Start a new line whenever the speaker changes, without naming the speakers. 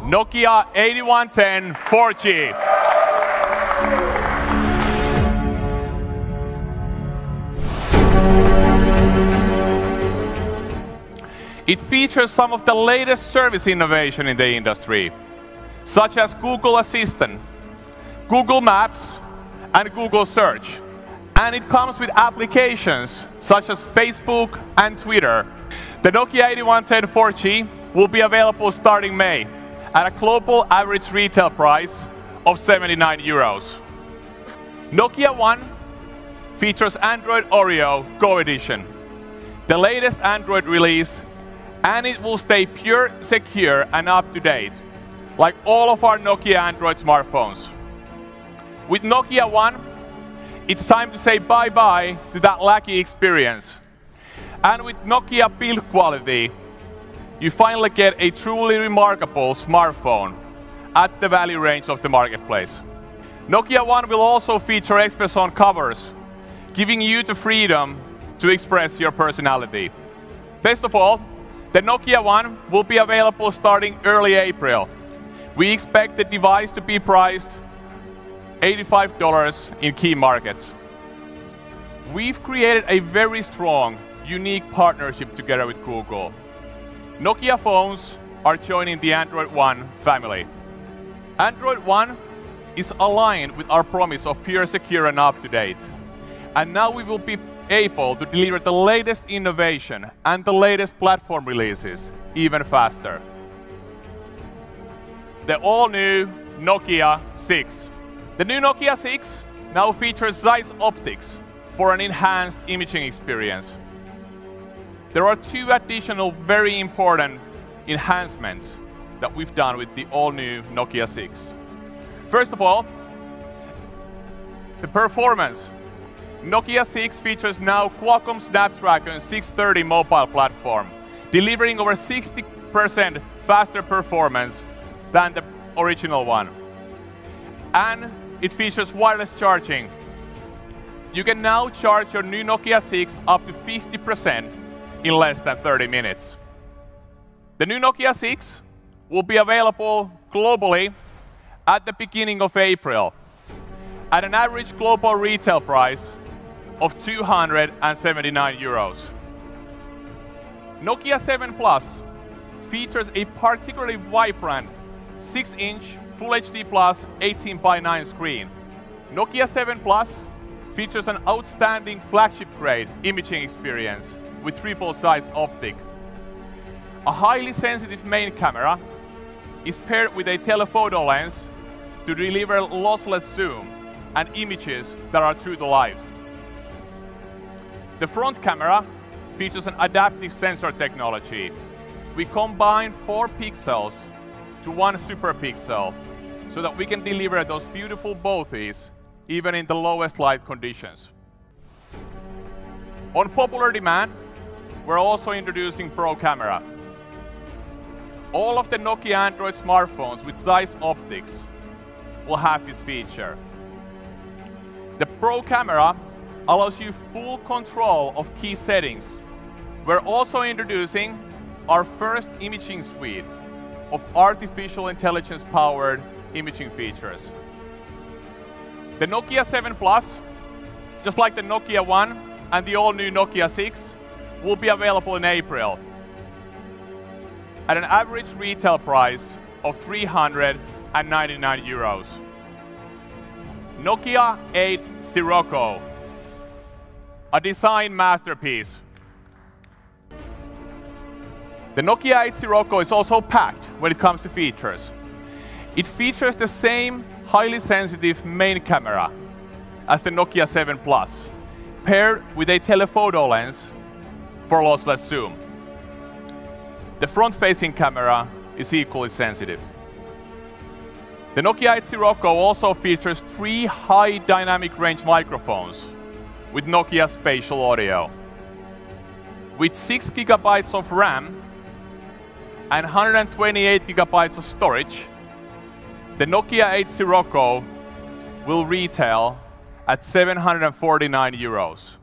Nokia 8110 4G. It features some of the latest service innovation in the industry, such as Google Assistant, Google Maps, and Google Search. And it comes with applications such as Facebook and Twitter. The Nokia 8110 4G will be available starting May at a global average retail price of €79. Nokia One features Android Oreo Go Edition, the latest Android release, and it will stay pure, secure, and up-to-date, like all of our Nokia Android smartphones. With Nokia One, it's time to say bye-bye to that laggy experience. And with Nokia build quality, you finally get a truly remarkable smartphone at the value range of the marketplace. Nokia One will also feature Express-on covers, giving you the freedom to express your personality. Best of all, the Nokia One will be available starting early April. We expect the device to be priced $85 in key markets. We've created a very strong, unique partnership together with Google. Nokia phones are joining the Android One family. Android One is aligned with our promise of pure, secure, and up-to-date. And now we will be able to deliver the latest innovation and the latest platform releases even faster. The all-new Nokia 6. The new Nokia 6 now features Zeiss optics for an enhanced imaging experience. There are two additional very important enhancements that we've done with the all-new Nokia 6. First of all, the performance. Nokia 6 features now Qualcomm Snapdragon 630 mobile platform, delivering over 60% faster performance than the original one. And it features wireless charging. You can now charge your new Nokia 6 up to 50% in less than 30 minutes. The new Nokia 6 will be available globally at the beginning of April at an average global retail price of €279. Nokia 7 Plus features a particularly vibrant 6-inch Full HD Plus 18:9 screen. Nokia 7 Plus features an outstanding flagship-grade imaging experience with triple-size optic. A highly sensitive main camera is paired with a telephoto lens to deliver lossless zoom and images that are true to life. The front camera features an adaptive sensor technology. We combine 4 pixels to 1 super pixel so that we can deliver those beautiful bokehs even in the lowest light conditions. On popular demand, we're also introducing Pro Camera. All of the Nokia Android smartphones with Zeiss optics will have this feature. The Pro Camera allows you full control of key settings. We're also introducing our first imaging suite of artificial intelligence-powered imaging features. The Nokia 7 Plus, just like the Nokia One and the all-new Nokia 6, will be available in April at an average retail price of €399. Nokia 8 Sirocco, a design masterpiece. The Nokia 8 Sirocco is also packed when it comes to features. It features the same highly sensitive main camera as the Nokia 7 Plus, paired with a telephoto lens for lossless zoom. The front-facing camera is equally sensitive. The Nokia 8 Sirocco also features 3 high dynamic range microphones with Nokia Spatial Audio. With 6 GB of RAM and 128 GB of storage, the Nokia 8 Sirocco will retail at €749.